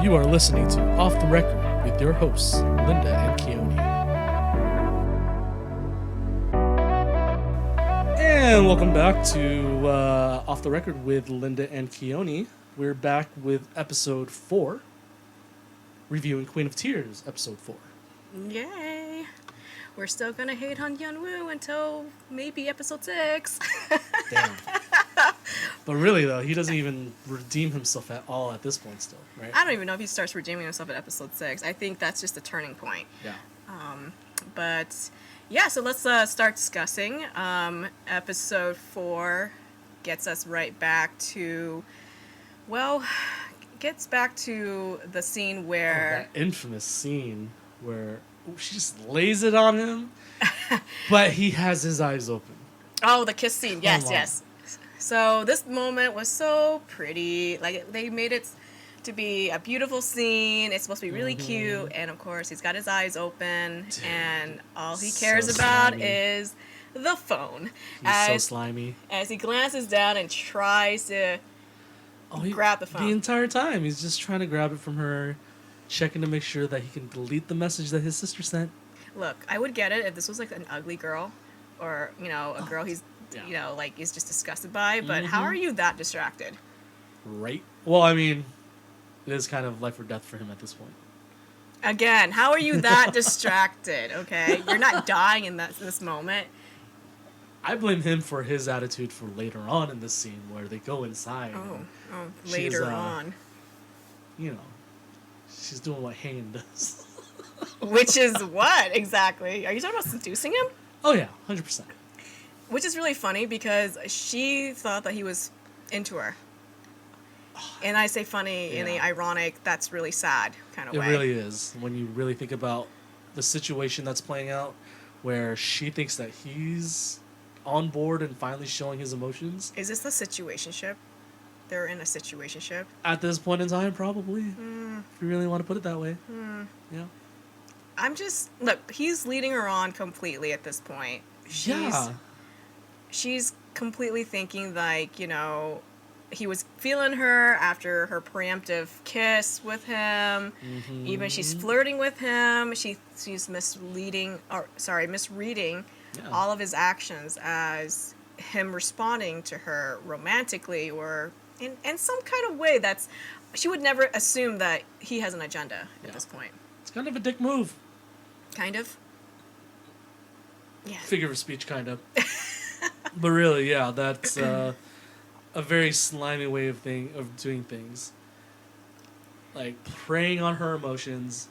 You are listening to Off the Record with your hosts, Linda and Keone. And welcome back to Off the Record with Linda and Keone. We're back with episode 4, reviewing Queen of Tears, episode 4. Yay! We're still gonna hate on Hyun-woo until maybe episode 6. Damn. But really, though, he doesn't even redeem himself at all at this point still, right? I don't even know if he starts redeeming himself at episode 6. I think that's just a turning point. Yeah. But yeah, so let's start discussing. Episode 4 gets us right back to, gets back to the scene where... that infamous scene where she just lays it on him, but he has his eyes open. Oh, the kiss scene. Yes, Come on. yes. So this moment was so pretty. Like, they made it to be a beautiful scene. It's supposed to be really cute. And, of course, he's got his eyes open. Dude, and all he so cares about slimy. is the phone. He's so slimy. As he glances down and tries to grab the phone. The entire time, he's just trying to grab it from her, checking to make sure that he can delete the message that his sister sent. Look, I would get it if this was, like, an ugly girl. Or, a girl he's... Yeah. Is just disgusted by, but how are you that distracted? Right? Well, I mean, it is kind of life or death for him at this point. Again, how are you that distracted, okay? You're not dying in this moment. I blame him for his attitude for later on in this scene where they go inside. Later on. She's doing what Hain does. Which is what, exactly? Are you talking about seducing him? Oh, yeah, 100%. Which is really funny because she thought that he was into her. And I say funny in the ironic, that's really sad kind of way. It really is. When you really think about the situation that's playing out, where she thinks that he's on board and finally showing his emotions. Is this the situationship? They're in a situationship? At this point in time, probably. If you really want to put it that way. Yeah. Look, he's leading her on completely at this point. She's completely thinking, like, he was feeling her after her preemptive kiss with him. Mm-hmm. Even she's flirting with him. She's misreading all of his actions as him responding to her romantically or in some kind of way that's... She would never assume that he has an agenda at this point. It's kind of a dick move. Kind of? Yeah. Figure of speech, kind of. But really, yeah, that's a very slimy way of doing things. Like, preying on her emotions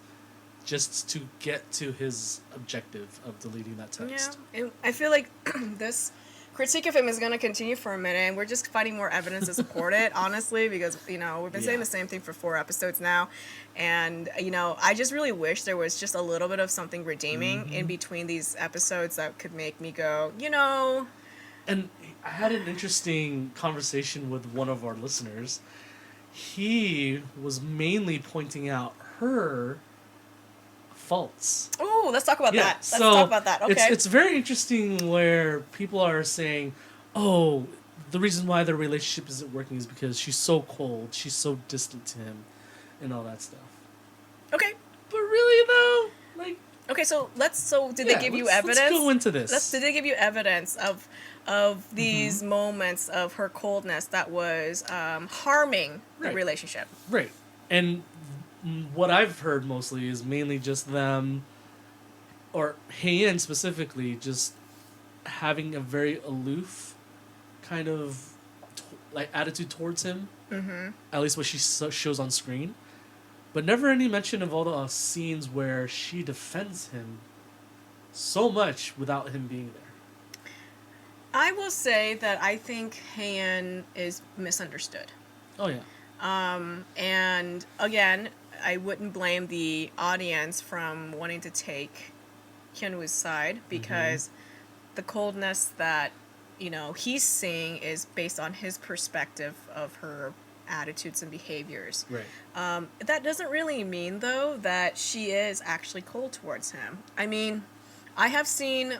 just to get to his objective of deleting that text. Yeah, I feel like this critique of him is going to continue for a minute, and we're just finding more evidence to support it, honestly, because, we've been saying the same thing for 4 episodes now, and, I just really wish there was just a little bit of something redeeming in between these episodes that could make me go, And I had an interesting conversation with one of our listeners. He was mainly pointing out her faults. Oh, let's talk about that. Let's talk about that. Okay. It's very interesting where people are saying, oh, the reason why their relationship isn't working is because she's so cold, she's so distant to him, and all that stuff. Okay. But really, though, like... Okay, did they give you evidence? Let's go into this. Did they give you evidence of these moments of her coldness that was harming the relationship? Right. And what I've heard mostly is mainly just them, or Hae-in specifically, just having a very aloof kind of attitude towards him. Mm-hmm. At least what she shows on screen. But never any mention of all the scenes where she defends him so much without him being there. I will say that I think Hae-in is misunderstood. Oh, yeah. And, again, I wouldn't blame the audience from wanting to take Hyun-woo's side because the coldness that, he's seeing is based on his perspective of her attitudes and behaviors. Right. That doesn't really mean, though, that she is actually cold towards him. I mean, I have seen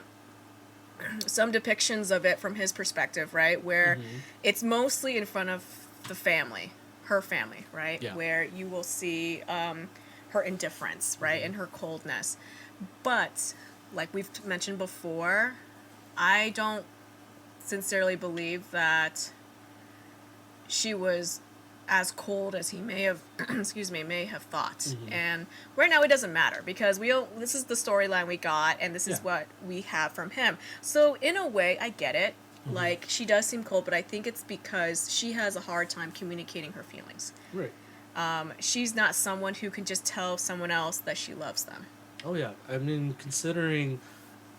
some depictions of it from his perspective, right, where it's mostly in front of the family, her family, right? Yeah. Where you will see her indifference, right, and her coldness. But like we've mentioned before, I don't sincerely believe that she was as cold as he may have may have thought. And right now it doesn't matter because this is the storyline we got and this is what we have from him. So in a way I get it. Like she does seem cold, but I think it's because she has a hard time communicating her feelings. Right. She's not someone who can just tell someone else that she loves them. Oh yeah. I mean, considering,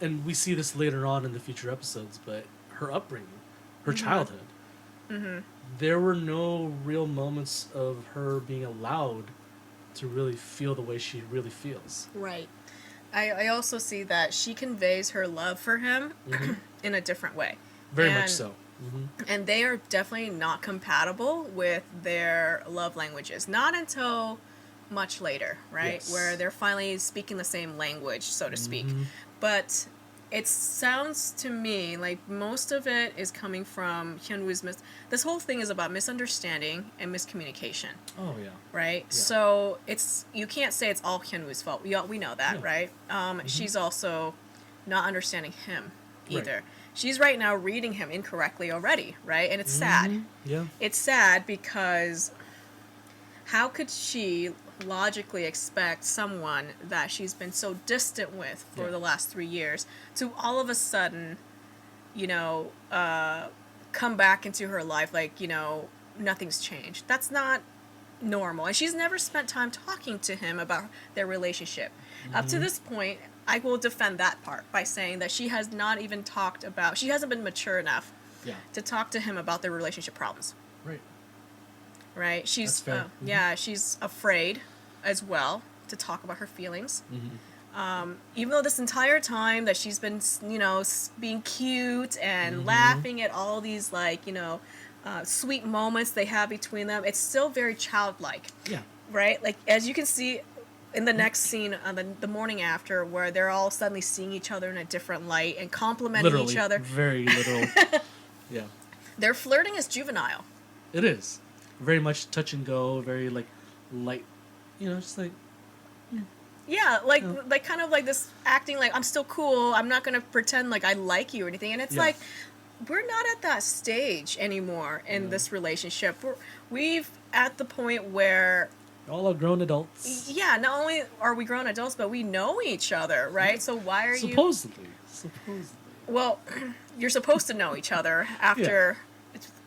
and we see this later on in the future episodes, but her upbringing, her childhood. There were no real moments of her being allowed to really feel the way she really feels. Right. I also see that she conveys her love for him in a different way. Very much so. And they are definitely not compatible with their love languages. Not until much later, right? Yes. Where they're finally speaking the same language, so to speak. But it sounds to me like most of it is coming from Hyun-woo's this whole thing is about misunderstanding and miscommunication. Oh yeah. Right? Yeah. So you can't say it's all Hyun-woo's fault. We know that, Yeah. right? She's also not understanding him either. Right. She's right now reading him incorrectly already, right? And it's sad. Yeah. It's sad because how could she logically expect someone that she's been so distant with for the last 3 years to all of a sudden, come back into her life like, nothing's changed? That's not normal. And she's never spent time talking to him about their relationship. Up to this point, I will defend that part by saying that she has not even she hasn't been mature enough to talk to him about their relationship problems. Right. Right? She's That's fair. she's afraid as well to talk about her feelings. Even though this entire time that she's been, being cute and laughing at all these sweet moments they have between them, it's still very childlike. Yeah. Right? Like as you can see in the next scene, the morning after, where they're all suddenly seeing each other in a different light and complimenting Literally, each other. very literal. Yeah. Their flirting is juvenile. It is. Very much touch and go, very light, just like Yeah, like kind of like this acting like I'm still cool. I'm not gonna pretend like I like you or anything. And it's like we're not at that stage anymore in this relationship. We've at the point where all are grown adults. yeah, not only are we grown adults, but we know each other, right? So why are Supposedly. Well, you're supposed to know each other after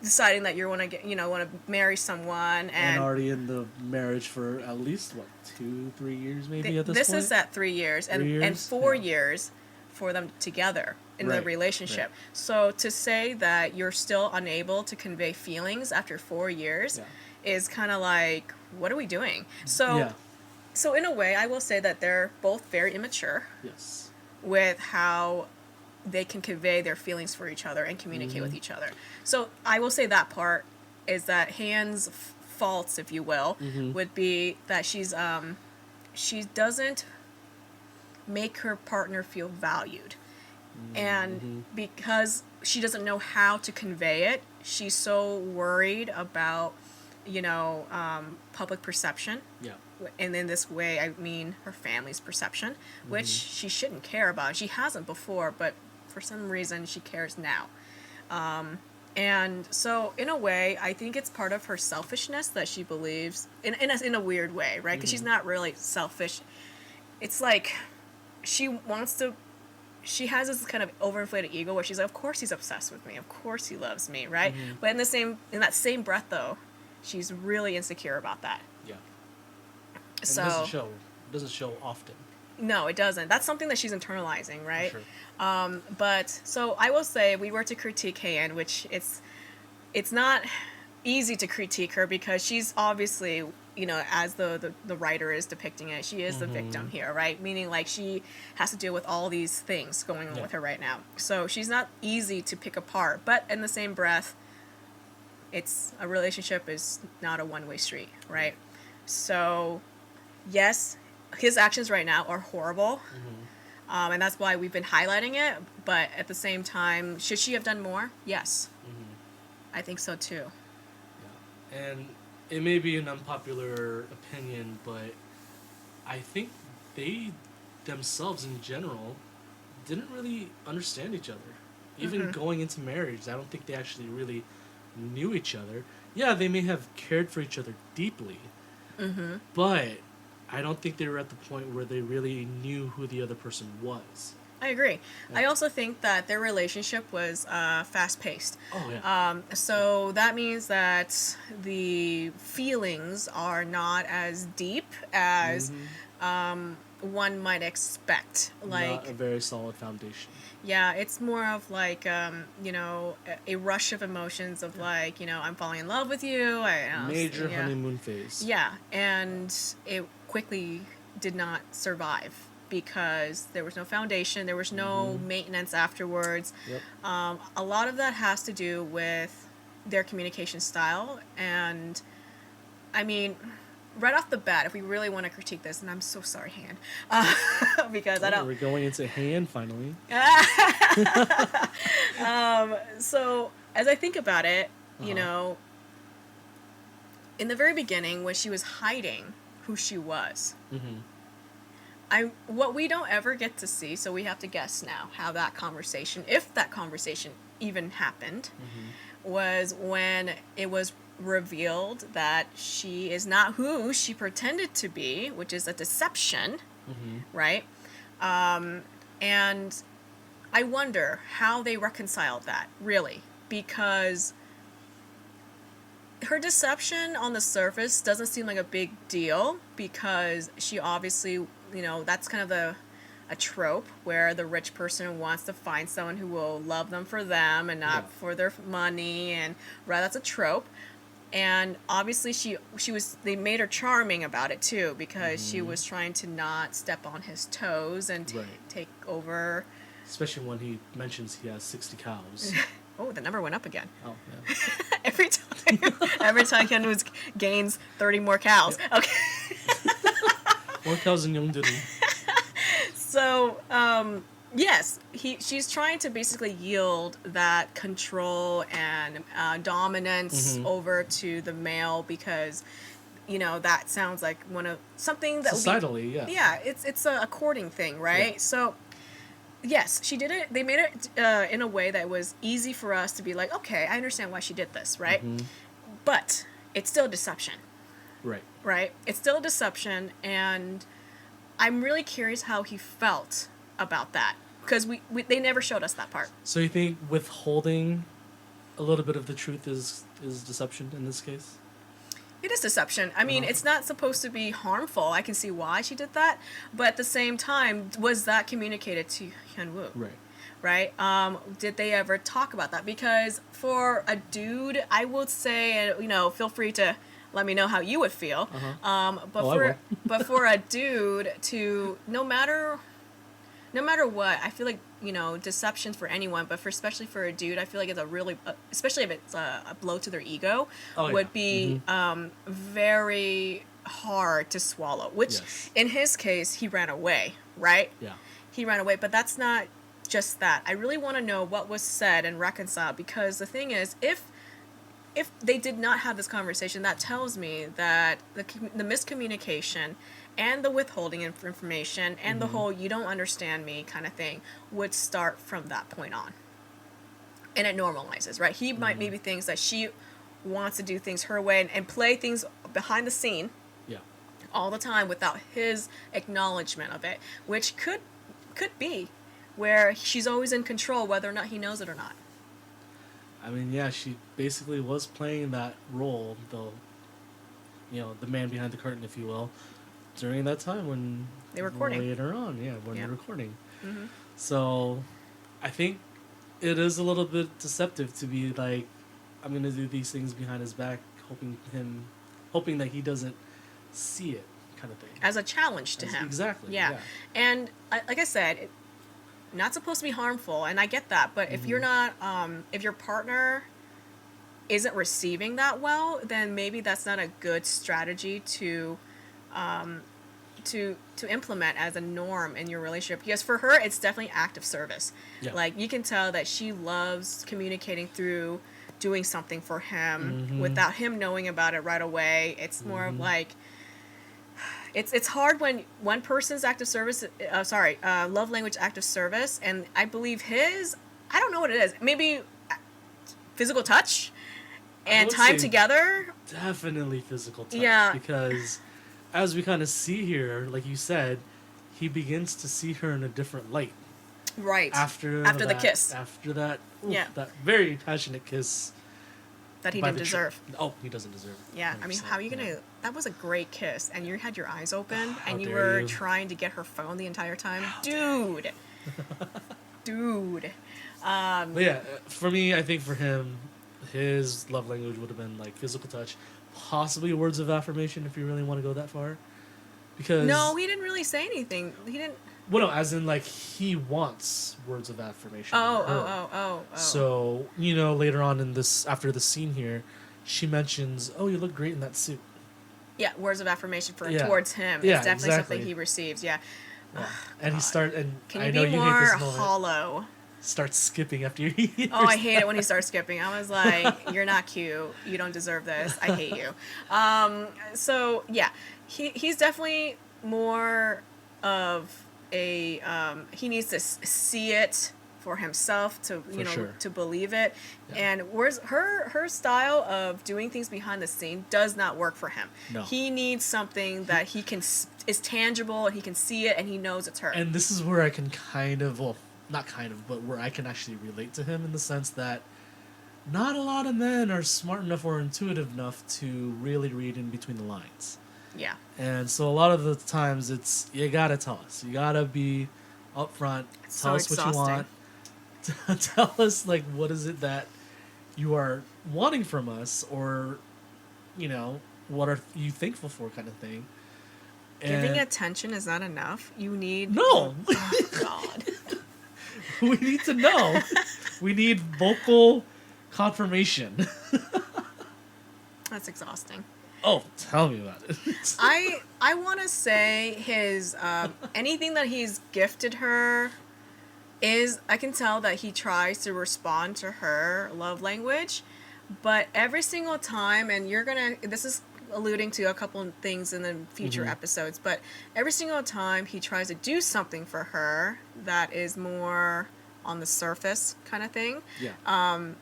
deciding that you want to marry someone and already in the marriage for at least 2-3 years maybe at this point. This is at 3 years and 4 years for them together in the relationship. Right. So to say that you're still unable to convey feelings after 4 years is kind of like, what are we doing? So in a way, I will say that they're both very immature. Yes. With how they can convey their feelings for each other and communicate with each other. So I will say that part is that Han's faults, if you will, would be that she doesn't make her partner feel valued. And because she doesn't know how to convey it, she's so worried about, public perception. Yeah. And in this way, I mean her family's perception, which she shouldn't care about. She hasn't before, but for some reason she cares now. And so, in a way, I think it's part of her selfishness that she believes, in a weird way, right? Because she's not really selfish. It's like she has this kind of overinflated ego where she's like, of course he's obsessed with me. Of course he loves me, right? But in that same breath, though, she's really insecure about that. Yeah. And so it doesn't show often. No, it doesn't. That's something that she's internalizing, right? For sure. But so I will say, we were to critique Haein, which it's not easy to critique her because she's obviously, as the writer is depicting it, she is the victim here, right? Meaning like she has to deal with all these things going on with her right now. So she's not easy to pick apart. But in the same breath, a relationship is not a one-way street, right? So yes, his actions right now are horrible. And that's why we've been highlighting it. But at the same time, should she have done more? Yes. I think so too. Yeah. And it may be an unpopular opinion, but I think they themselves in general didn't really understand each other. Even going into marriage, I don't think they actually really knew each other. Yeah, they may have cared for each other deeply, but I don't think they were at the point where they really knew who the other person was. I agree. Yeah. I also think that their relationship was fast paced. Oh yeah. So that means that the feelings are not as deep as one might expect. Not a Like, very solid foundation. yeah, it's more of like, a rush of emotions of like, I'm falling in love with you. Major yeah. honeymoon phase. Yeah, and it quickly did not survive because there was no foundation, there was no maintenance afterwards. Yep. A lot of that has to do with their communication style, and I mean, right off the bat, if we really want to critique this, and I'm so sorry, Han, because I Oh, don't. we're going into hand finally. So as I think about it, Uh-huh. in the very beginning when she was hiding who she was, Mm-hmm. what we don't ever get to see, so we have to guess now how that conversation, if that conversation even happened, was when it was revealed that she is not who she pretended to be, which is a deception, right? And I wonder how they reconciled that, really, because her deception on the surface doesn't seem like a big deal because she obviously, that's kind of a trope where the rich person wants to find someone who will love them for them and not for their money, and right, that's a trope. And obviously they made her charming about it too because she was trying to not step on his toes and take over. Especially when he mentions he has 60 cows. Oh, the number went up again. Oh, yeah. every time Hyun-woo gains 30 more cows. Yep. Okay. More cows in Yeongderim. So, yes, she's trying to basically yield that control and dominance over to the male because, that sounds like something that Societally, would be, yeah. yeah, it's a courting thing, right? Yeah. So, yes, she did it. They made it in a way that was easy for us to be like, okay, I understand why she did this, right? But it's still deception. Right. Right? It's still a deception, and I'm really curious how he felt about that because they never showed us that part. So you think withholding a little bit of the truth is deception in this case? It is deception. I mean, it's not supposed to be harmful. I can see why she did that, but at the same time, was that communicated to Hyun-woo? Right. Right? Did they ever talk about that? Because for a dude, I would say, feel free to let me know how you would feel. But for a dude to no matter what, I feel like deception for anyone, but especially for a dude, I feel like it's a really, especially if it's a blow to their ego, would be very hard to swallow. Which in his case, he ran away, right? Yeah. He ran away, but that's not just that. I really want to know what was said and reconciled because the thing is, if they did not have this conversation, that tells me that the miscommunication and the withholding of information and the whole "you don't understand me" kind of thing would start from that point on. And it normalizes, right? He might maybe thinks that she wants to do things her way and play things behind the scene all the time without his acknowledgement of it, which could be where she's always in control whether or not he knows it or not. I mean, yeah, she basically was playing that role, though, the man behind the curtain, if you will, during that time when they were recording. Later on, when they're recording. Mm-hmm. So, I think it is a little bit deceptive to be like, I'm gonna do these things behind his back, hoping that he doesn't see it, kind of thing. As a challenge to him. Exactly. Yeah. And like I said, not supposed to be harmful, and I get that, but if you're not, if your partner isn't receiving that well, then maybe that's not a good strategy to implement as a norm in your relationship. Because for her, it's definitely active service. Yeah. Like, you can tell that she loves communicating through doing something for him Mhm. without him knowing about it right away. It's more of Mhm. like it's hard when one person's act of service, love language act of service, and I believe his, I don't know what it is. Maybe physical touch I and would time say together. definitely physical touch. Yeah. Because as we kind of see here, like you said, he begins to see her in a different light Right. after After the that, kiss. After that, Yeah. that very passionate kiss That he by didn't the deserve. Oh, he doesn't deserve it. Yeah, I mean, 100%, how are you yeah. gonna? That was a great kiss, and you had your eyes open, How and you dare were you. trying to get her phone the entire time, How dude. Dude. But yeah, for me, I think for him, his love language would have been like physical touch, possibly words of affirmation if you really want to go that far. Because No, he didn't really say anything. He didn't. well, no, as in like he wants words of affirmation. Oh, from her. oh. So later on in this, after the scene here, she mentions, "Oh, you look great in that suit." Yeah, words of affirmation Yeah. towards him. Yeah, It's definitely exactly. something he receives. Yeah. Yeah. And he and Can I you know be you more hate this moment. hollow? Starts skipping after you hear. Oh, I hate it when he starts skipping. I was like, "You're not cute. You don't deserve this. I hate you." So yeah, he's definitely more of a. He needs to see it for himself to sure. to believe it. Yeah. And where's her style of doing things behind the scene does not work for him. No. He needs something that he can is tangible and he can see it and he knows it's her. And this is where I can kind of, well, not kind of, but where I can actually relate to him in the sense that not a lot of men are smart enough or intuitive enough to really read in between the lines. Yeah. And so a lot of the times it's, you gotta tell us. You gotta be upfront. So Tell us what you want. Tell us, like, what is it that you are wanting from us, or, what are you thankful for, kind of thing. Giving And attention is not enough. You need no! Oh God. We need to know. We need vocal confirmation. That's exhausting. Oh, tell me about it. I want to say his anything that he's gifted her is, I can tell that he tries to respond to her love language, but every single time, and this is alluding to a couple of things in the future episodes, but every single time he tries to do something for her that is more on the surface kind of thing, Yeah.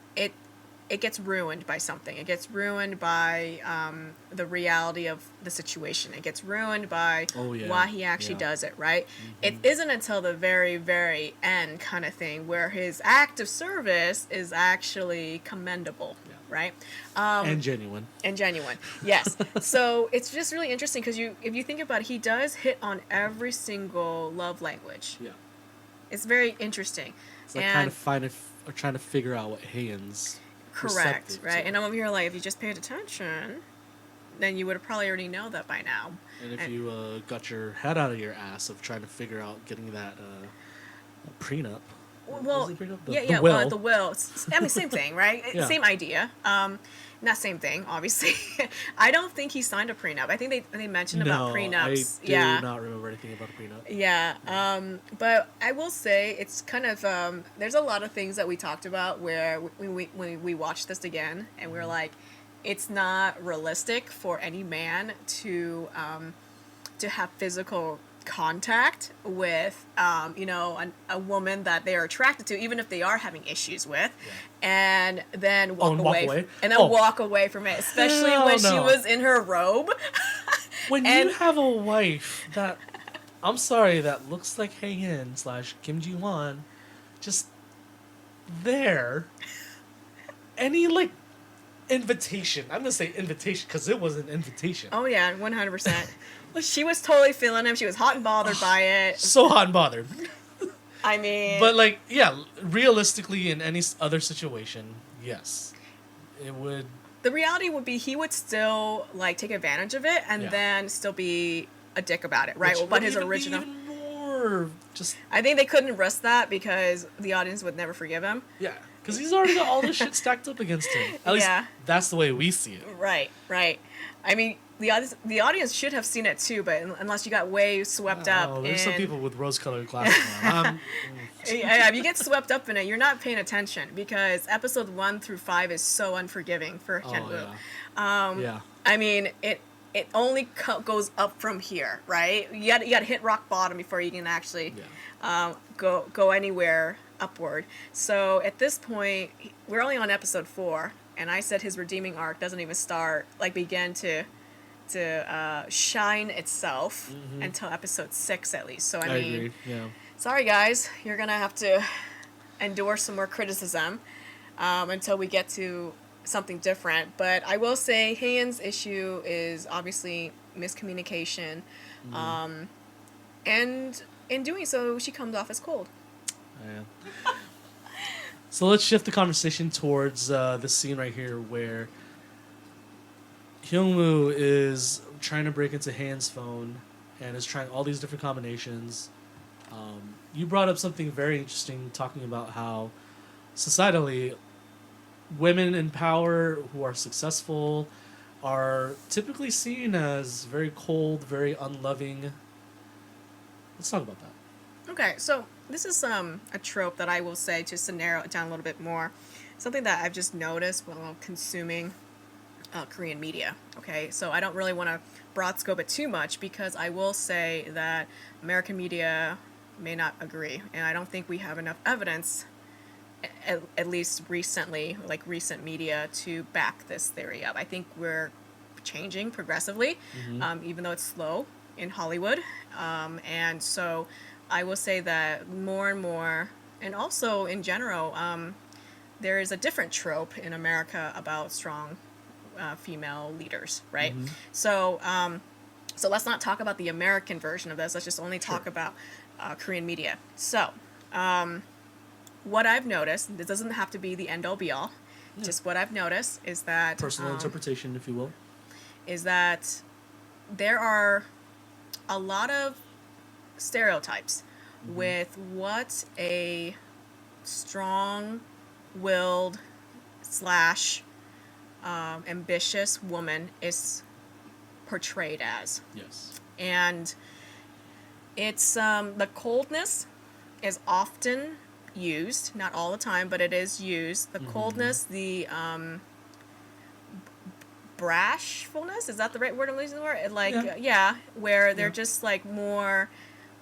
it gets ruined by something. It gets ruined by the reality of the situation. It gets ruined by why he actually does it, right? It isn't until the very, very end kind of thing where his act of service is actually commendable, right? And genuine. And genuine, yes. So it's just really interesting because if you think about it, he does hit on every single love language. Yeah. It's very interesting. It's like kind of or trying to figure out what Haynes. Correct, right? And I'm over here like, if you just paid attention, then you would have probably already know that by now. And if you got your head out of your ass of trying to figure out getting that prenup. Well, Was it prenup? the will. The will. I mean, same thing, right? Yeah. Same idea. Not same thing, obviously. I don't think he signed a prenup. I think they mentioned about prenups. I do not remember anything about a prenup. Yeah. But I will say it's kind of there's a lot of things that we talked about where when we watched this again and we were like, it's not realistic for any man to have physical contact with a woman that they are attracted to, even if they are having issues with, and then walk away from it, especially when she was in her robe. When you have a wife that, I'm sorry, that looks like Hae-in / Kim Ji-won, just there, any invitation, I'm gonna say invitation because it was an invitation. Oh yeah, 100%. She was totally feeling him. She was hot and bothered by it. So hot and bothered. I mean, but realistically, in any other situation, yes, it would. The reality would be he would still take advantage of it and then still be a dick about it, right? But his original. Be even more just. I think they couldn't risk that because the audience would never forgive him. Yeah, because he's already got all this shit stacked up against him. At least that's the way we see it. Right. I mean, the audience should have seen it too, but unless you got way swept up. Oh, there's in, some people with rose-colored glasses on. Yeah, if you get swept up in it, you're not paying attention because episode 1 through 5 is so unforgiving for Hyun-woo. Yeah. I mean, it only goes up from here, right? You got to hit rock bottom before you can actually go anywhere upward. So at this point, we're only on episode 4, and I said his redeeming arc doesn't even begin to shine itself until episode 6 at least. So I mean, agree. Yeah. sorry guys, you're gonna have to endure some more criticism until we get to something different. But I will say Haeun's issue is obviously miscommunication, and in doing so, she comes off as cold. Yeah. So let's shift the conversation towards the scene right here where Hyun-woo is trying to break into Haeun's phone and is trying all these different combinations. You brought up something very interesting, talking about how societally women in power who are successful are typically seen as very cold, very unloving. Let's talk about that. Okay, so this is a trope that I will say, just to narrow it down a little bit more, something that I've just noticed while consuming Korean media. Okay, so I don't really want to broad scope it too much because I will say that American media may not agree, and I don't think we have enough evidence, at least recently, like recent media, to back this theory up. I think we're changing progressively, even though it's slow in Hollywood, and so I will say that more and more, and also in general, there is a different trope in America about strong female leaders, right? So let's not talk about the American version of this. Let's just only talk about Korean media. So, what I've noticed, this doesn't have to be the end all be all, just what I've noticed is that Personal interpretation, if you will. is that there are a lot of stereotypes with what a strong-willed / ambitious woman is portrayed as. Yes. And it's the coldness is often used, not all the time, but it is used. The coldness, the brashfulness, is that the right word I'm using for it? Like, where they're just like more,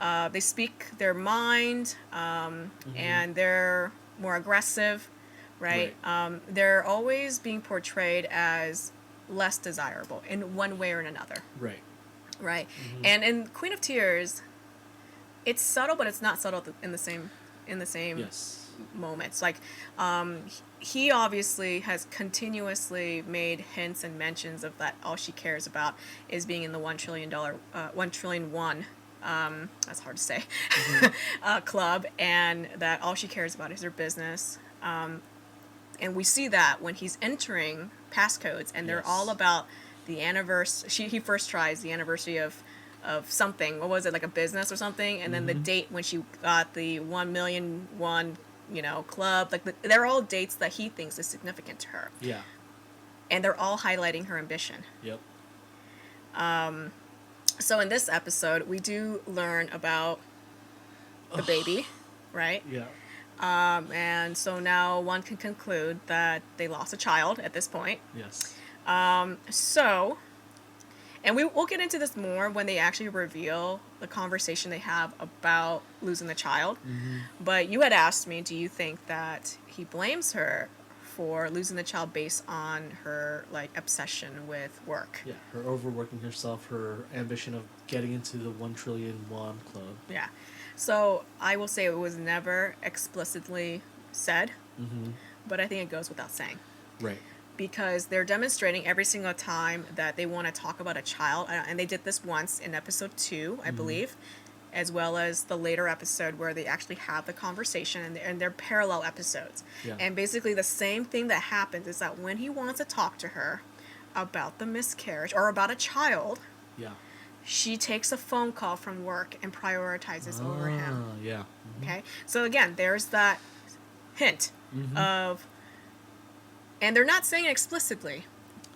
they speak their mind, and they're more aggressive, right? They're always being portrayed as less desirable in one way or another. Right. And in Queen of Tears, it's subtle, but it's not subtle in the same Yes. moments. Like, he obviously has continuously made hints and mentions of that all she cares about is being in the $1 trillion, 1 trillion won, that's hard to say, club, and that all she cares about is her business. And we see that when he's entering passcodes, and they're all about the anniversary. He first tries the anniversary of something. What was it, like a business or something? And then the date when she got the 1 million won, club. Like they're all dates that he thinks is significant to her. Yeah. And they're all highlighting her ambition. Yep. So in this episode, we do learn about the baby, right? Yeah. And so now one can conclude that they lost a child at this point. Yes. And we'll get into this more when they actually reveal the conversation they have about losing the child. But you had asked me, do you think that he blames her for losing the child based on her obsession with work? Yeah, her overworking herself, her ambition of getting into the 1 trillion won club. Yeah. So I will say it was never explicitly said, but I think it goes without saying. Right. Because they're demonstrating every single time that they want to talk about a child, and they did this once in episode 2, I believe, as well as the later episode where they actually have the conversation, and they're parallel episodes. Yeah. And basically the same thing that happens is that when he wants to talk to her about the miscarriage or about a child, she takes a phone call from work and prioritizes over him. Yeah. Okay? So again, there's that hint of, and they're not saying it explicitly,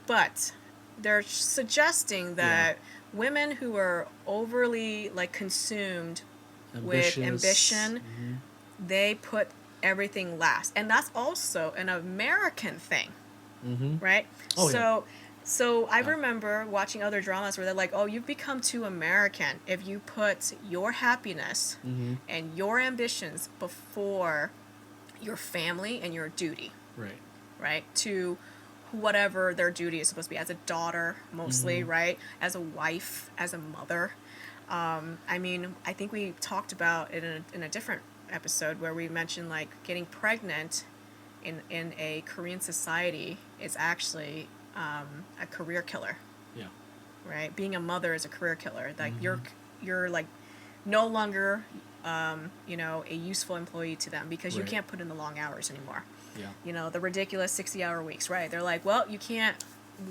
but they're suggesting that women who are overly like consumed with ambition, they put everything last, and that's also an American thing, right? Oh, so so I remember watching other dramas where they're like, oh, you've become too American if you put your happiness and your ambitions before your family and your duty, right, to whatever their duty is supposed to be, as a daughter mostly, right, as a wife, as a mother. I mean, I think we talked about it in a different episode where we mentioned like getting pregnant in a Korean society is actually a career killer. Yeah. Right? Being a mother is a career killer. Like you're like no longer you know, a useful employee to them because you can't put in the long hours anymore. Yeah. You know, the ridiculous 60-hour weeks, right? They're like, well, you can't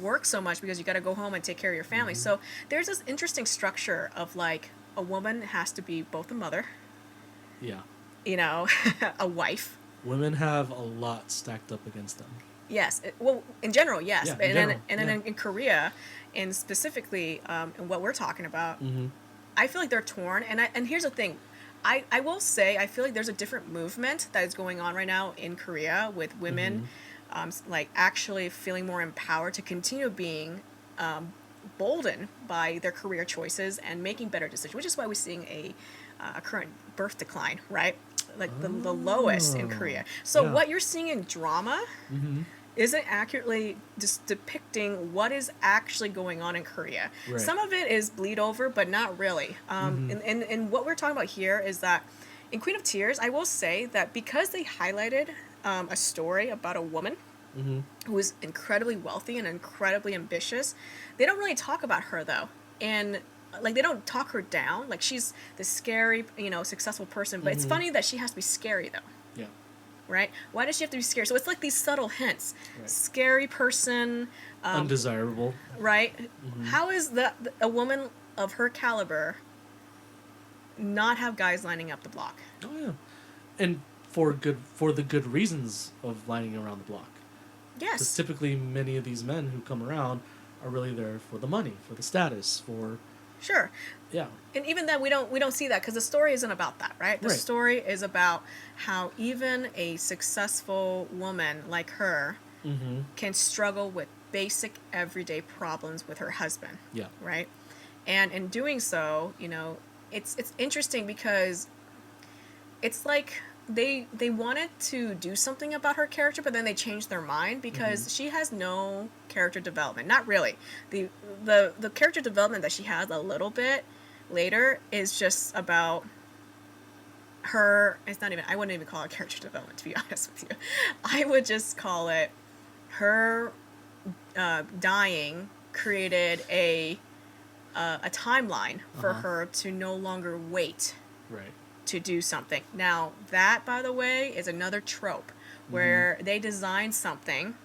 work so much because you got to go home and take care of your family. So there's this interesting structure of like a woman has to be both a mother, Yeah. you know, a wife. Women have a lot stacked up against them. Yes. Well, in general, yes. Yeah, But in general, then in Korea, and specifically in what we're talking about, I feel like they're torn. And here's the thing. I will say, I feel like there's a different movement that is going on right now in Korea with women like actually feeling more empowered to continue being boldened by their career choices and making better decisions, which is why we're seeing a current birth decline, right? Like the lowest in Korea. So what you're seeing in drama isn't accurately just depicting what is actually going on in Korea. Right. Some of it is bleed over, but not really. And what we're talking about here is that in Queen of Tears, I will say that because they highlighted a story about a woman who is incredibly wealthy and incredibly ambitious, they don't really talk about her though. And like they don't talk her down. Like she's this scary, you know, successful person. But it's funny that she has to be scary though. Yeah. Right? Why does she have to be scary? So it's like these subtle hints. Right. Scary person. Undesirable. Right? How is a woman of her caliber not have guys lining up the block? Oh yeah, and for the good reasons of lining around the block. Yes. Because typically many of these men who come around are really there for the money, for the status, for. Sure. Yeah. And even then, we don't see that because the story isn't about that, right? The story is about how even a successful woman like her can struggle with basic everyday problems with her husband. Yeah. Right? And in doing so, you know, it's interesting because it's like they wanted to do something about her character, but then they changed their mind because she has no character development. Not really. The character development that she has a little bit later is just about her. It's not even. I wouldn't even call it character development, to be honest with you. I would just call it her dying created a timeline for her to no longer wait. Right. To do something. Now, that, by the way, is another trope where they design something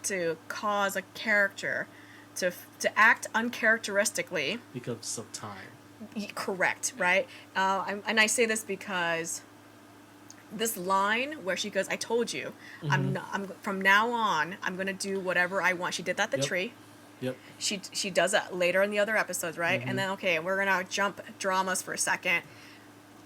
to cause a character to act uncharacteristically. Because of time. Correct, right? And I say this because this line where she goes, "I told you, I'm from now on, I'm going to do whatever I want." She did that at the tree. Yep. She does that later in the other episodes, right? And then, okay, we're going to jump dramas for a second.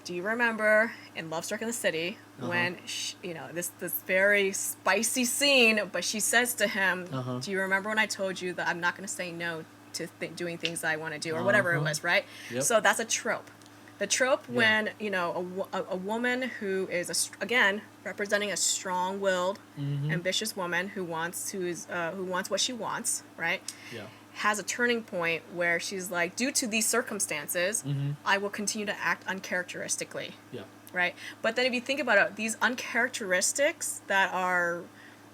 Do you remember in Love Struck in the City when you know this very spicy scene? But she says to him, "Do you remember when I told you that I'm not going to say no to doing things that I want to do or whatever it was?" Right. Yep. So that's a trope. The trope when you know a woman who is again representing a strong-willed, ambitious woman who wants what she wants. Right. Yeah. Has a turning point where she's like, due to these circumstances, I will continue to act uncharacteristically. Yeah. Right? But then if you think about it, these uncharacteristics that are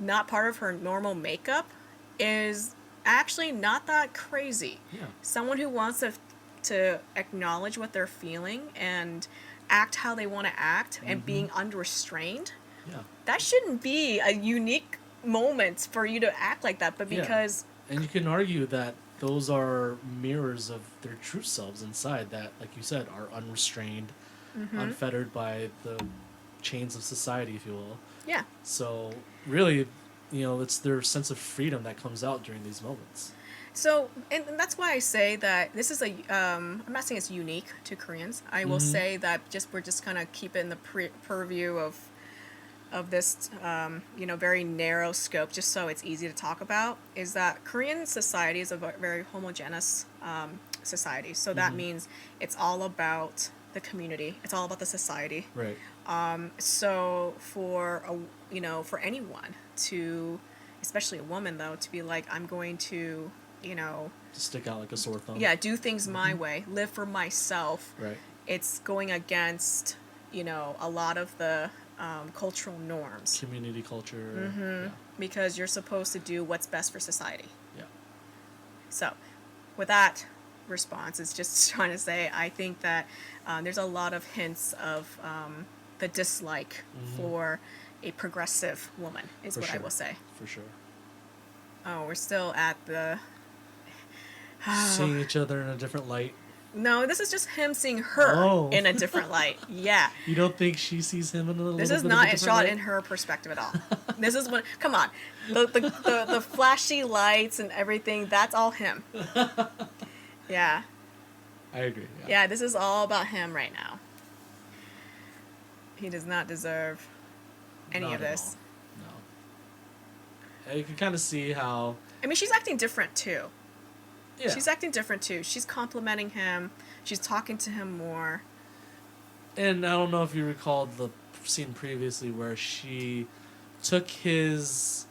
not part of her normal makeup is actually not that crazy. Yeah. Someone who wants to acknowledge what they're feeling and act how they want to act and being unrestrained, that shouldn't be a unique moment for you to act like that. But because... And you can argue that those are mirrors of their true selves inside that, like you said, are unrestrained, unfettered by the chains of society, if you will. Yeah. So really, you know, it's their sense of freedom that comes out during these moments. So, and that's why I say that this is I'm not saying it's unique to Koreans. I will Mm-hmm. say that we're just kind of keep it in the purview of this, very narrow scope, just so it's easy to talk about. Is that Korean society is a very homogeneous society. So that Mm-hmm. means it's all about the community. It's all about the society. Right. So for anyone to, especially a woman though, to be like, I'm going to, To stick out like a sore thumb. yeah, do things my Mm-hmm. way, live for myself. Right. It's going against, a lot of the cultural norms Community culture. Yeah. because you're supposed to do what's best for society. Yeah. So, with that response, it's just trying to say I think that there's a lot of hints of the dislike for a progressive woman, is For what I sure. will say. For sure. Oh, we're still at the. Seeing each other in a different light. No, this is just him seeing her Oh. in a different light. Yeah. You don't think she sees him in a little This bit is of a not different shot light? in her perspective at all. This is when, come on, the flashy lights and everything, that's all him. Yeah. I agree. Yeah. Yeah, this is all about him right now. He does not deserve any Not of at this. all. No. And you can kind of see how. I mean, she's acting different too. Yeah. She's acting different too. She's complimenting him. She's talking to him more. And I don't know if you recall the scene previously where she took his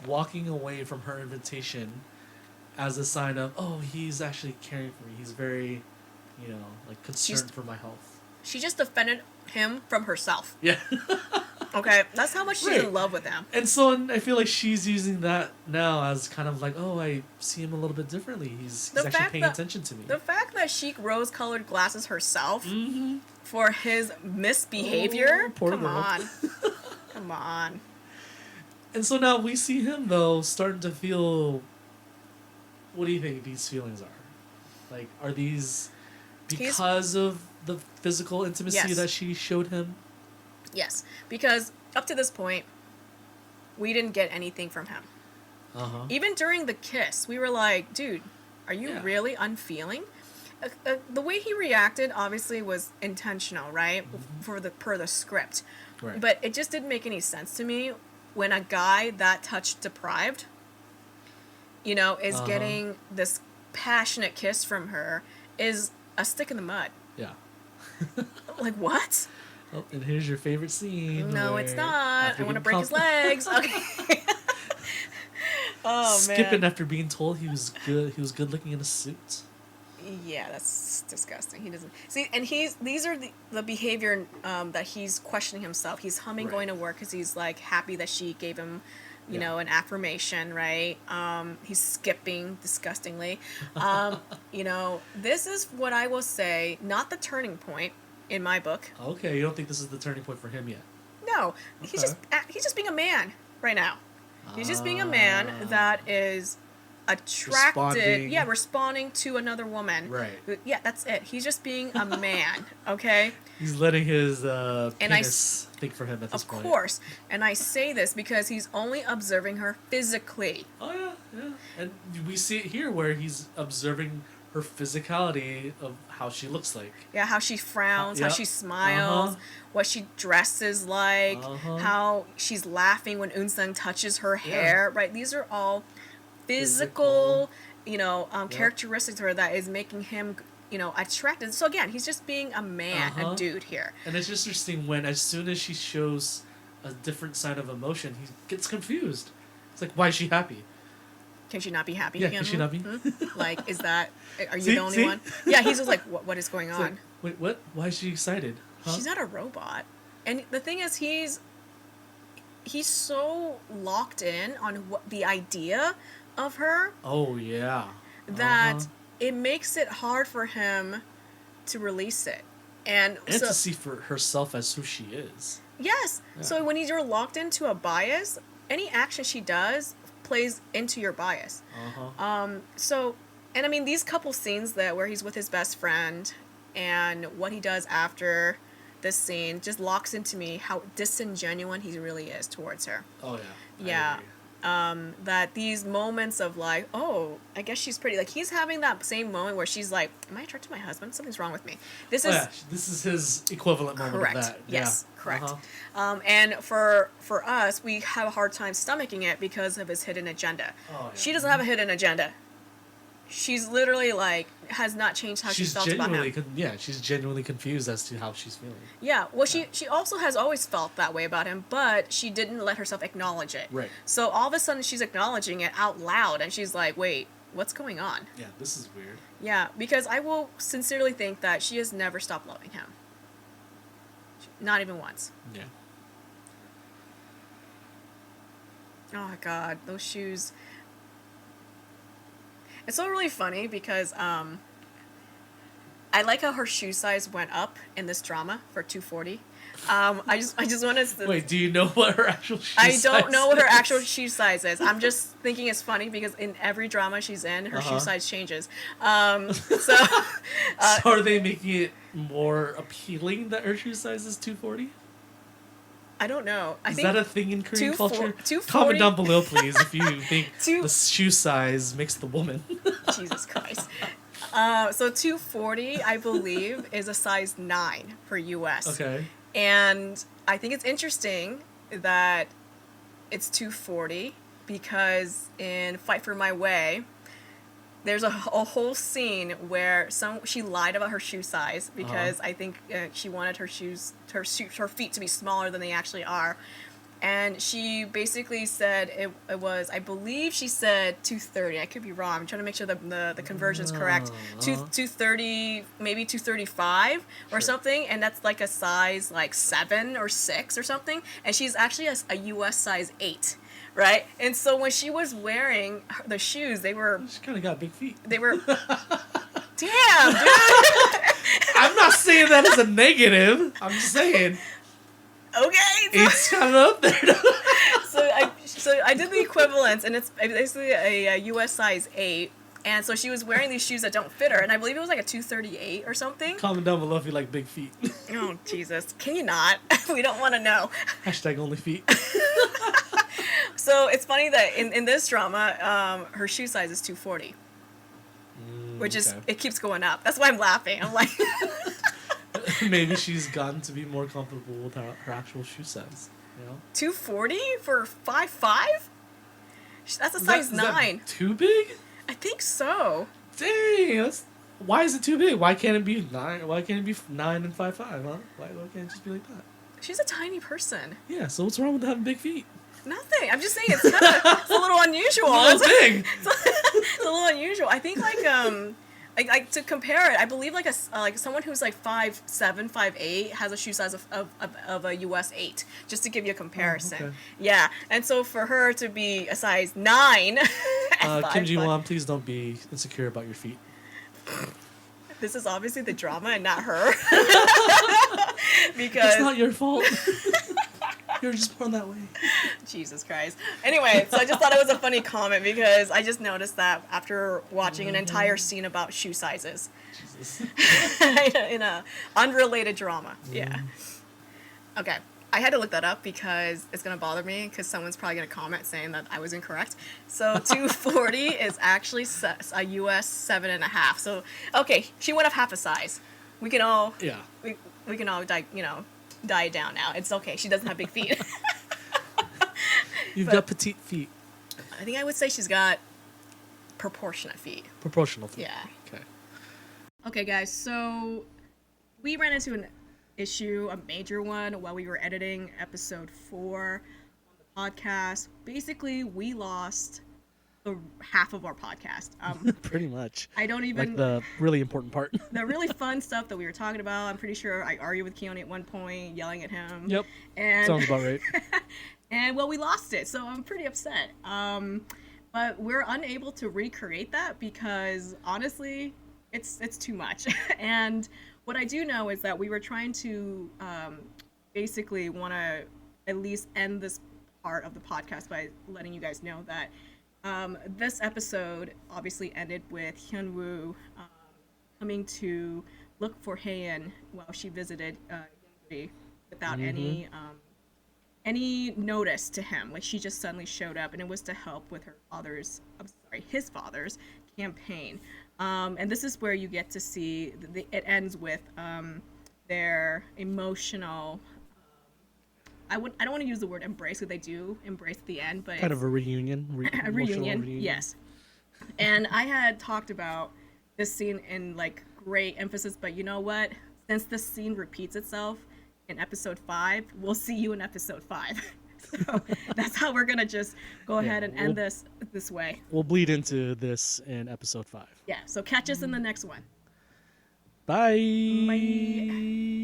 walking away from her invitation as a sign of, oh, he's actually caring for me. He's very, like concerned for my health. She just defended him from herself. Yeah. Okay? That's how much she's Right. in love with him. And so I feel like she's using that now as kind of like, oh, I see him a little bit differently. He's The actually fact paying that- attention to me. The fact that she rose-colored glasses herself Mm-hmm. for his misbehavior, Oh, poor come girl. on. Come on. And so now we see him, though, starting to feel... What do you think these feelings are? Like, are these because of the physical intimacy Yes. that she showed him? Yes, because up to this point, we didn't get anything from him. Uh-huh. Even during the kiss, we were like, dude, are you Yeah. really unfeeling? The way he reacted obviously was intentional, right? Per the script. Right. But it just didn't make any sense to me when a guy that touch deprived, is Uh-huh. getting this passionate kiss from her, is a stick in the mud. Yeah. Like, what? Oh, and here's your favorite scene. No, it's where not. after I want to getting break his comp- legs. Okay. Oh, Skipping man. after being told he was good looking in a suit. Yeah, that's disgusting. He doesn't see, and these are the behavior that he's questioning himself. He's humming Right. going to work because he's like happy that she gave him, Yeah. an affirmation, right? He's skipping disgustingly. This is what I will say, not the turning point in my book. Okay, you don't think this is the turning point for him yet? No, he's Okay. he's just being a man right now. He's just being a man that is attracted, responding to another woman. Right. Yeah, that's it. He's just being a man, okay? He's letting his And penis think for him at this Of point. course. And I say this because he's only observing her physically. Oh yeah. And we see it here where he's observing her physicality of how she looks like. Yeah, how she frowns, how Yep. she smiles, Uh-huh. what she dresses like, Uh-huh. how she's laughing when Eun-sung touches her Yeah. hair, right? These are all physical, Yep. characteristics of her that is making him, attracted. So again, he's just being a man, Uh-huh. a dude here. And it's just interesting when as soon as she shows a different sign of emotion, he gets confused. It's like, why is she happy? Can she not be happy? Yeah, can she not be? Like, are you See? the only See? one? Yeah, he's just like, what is going It's on? like, wait, what? Why is she excited? Huh? She's not a robot. And the thing is, he's so locked in on the idea of her Oh yeah. that Uh-huh. it makes it hard for him to release it. And And so, to see for herself as who she is. yes. Yeah. So when you're locked into a bias, any action she does plays into your bias. Uh-huh. And I mean, these couple scenes where he's with his best friend and what he does after this scene just locks into me how disingenuous he really is towards her. Oh yeah. I Yeah. agree. that these moments of like, oh, I guess she's pretty. Like he's having that same moment where she's like, am I attracted to my husband? Something's wrong with me. This is this is his equivalent moment correct. of that. Yes, correct. Uh-huh. And for us, we have a hard time stomaching it because of his hidden agenda. Oh, yeah. She doesn't have a hidden agenda. She's literally like has not changed how she felt about him. She's genuinely confused as to how she's feeling. Yeah, well, she also has always felt that way about him, but she didn't let herself acknowledge it. Right. So all of a sudden she's acknowledging it out loud, and she's like, wait, what's going on? Yeah, this is weird. Yeah, because I will sincerely think that she has never stopped loving him. Not even once. Yeah. Oh my god, those shoes. It's so really funny because I like how her shoe size went up in this drama for 240. I just want to. Wait, do you know what her actual shoe size I don't know what her actual shoe size is. I'm just thinking it's funny because in every drama she's in, her shoe size changes. So are they making it more appealing that her shoe size is 240? I don't know. I Is think that a thing in Korean culture? 240? Comment down below, please, if you think Two- the shoe size makes the woman. Jesus Christ. So 240, I believe, is a size 9 for US. Okay. And I think it's interesting that it's 240 because in Fight for My Way, there's a whole scene where she lied about her shoe size because I think she wanted her feet to be smaller than they actually are. And she basically said it was, I believe she said 230. I could be wrong. I'm trying to make sure the conversion's correct. 230, maybe 235 or something. And that's like a size like 7 or 6 or something. And she's actually a US size 8. Right? And so when she was wearing the shoes, they were... She kind of got big feet. They were... Damn, dude! I'm not saying that as a negative. I'm just saying... Okay. It's kind of up there. So I did the equivalence, and it's basically a US size 8. And so she was wearing these shoes that don't fit her, and I believe it was like a 238 or something. Comment down below if you like big feet. Oh, Jesus. Can you not? We don't want to know. Hashtag only feet. So it's funny that in this drama, her shoe size is 240. Which is, it keeps going up. That's why I'm laughing. I'm like... Maybe she's gotten to be more comfortable with her actual shoe size. You know? 240 for 5'5"? That's a size 9. Is that too big? I think so. Dang, why is it too big? Why can't it be 9? Why can't it be 9 and 5'5"? Huh? Why can't it just be like that? She's a tiny person. Yeah. So what's wrong with having big feet? Nothing. I'm just saying it's kind of it's a little unusual. It's a little big. It's a little unusual. I think like to compare it, I believe like someone who's like 5'7", 5'8" has a shoe size of a US 8, just to give you a comparison. Oh, okay. Yeah, and so for her to be a size 9, Kim Ji-won, please don't be insecure about your feet. This is obviously the drama and not her. Because it's not your fault. You're just born that way. Jesus Christ. Anyway, so I just thought it was a funny comment because I just noticed that after watching an entire scene about shoe sizes. Jesus. In a unrelated drama. Yeah. Okay. I had to look that up because it's going to bother me because someone's probably going to comment saying that I was incorrect. So 240 is actually a US 7.5. So, okay, she went up half a size. We can all... Yeah. We can all, die it down now. It's okay. She doesn't have big feet. You've got petite feet. I think I would say she's got proportionate feet. Proportional feet. Yeah. Okay. Okay, guys. So we ran into an issue, a major one, while we were editing episode 4 on the podcast. Basically, we lost the half of our podcast. Pretty much. I don't even... Like the really important part. The really fun stuff that we were talking about. I'm pretty sure I argued with Keone at one point, yelling at him. Yep. And sounds about right. And, well, we lost it, so I'm pretty upset. But we're unable to recreate that because, honestly, it's too much. And what I do know is that we were trying to basically want to at least end this part of the podcast by letting you guys know that this episode obviously ended with Hyun-woo coming to look for Haein while she visited Hyun-woo without any notice to him. Like, she just suddenly showed up, and it was to help with his father's campaign. And this is where you get to see it ends with their emotional. I don't want to use the word embrace, because they do embrace at the end, but Kind of a reunion. a reunion. Yes. And I had talked about this scene in like great emphasis, but you know what? Since this scene repeats itself in episode 5, we'll see you in episode 5. So that's how we're gonna just go ahead and end this way. We'll bleed into this in episode 5. Yeah. So catch us in the next one. Bye. Bye.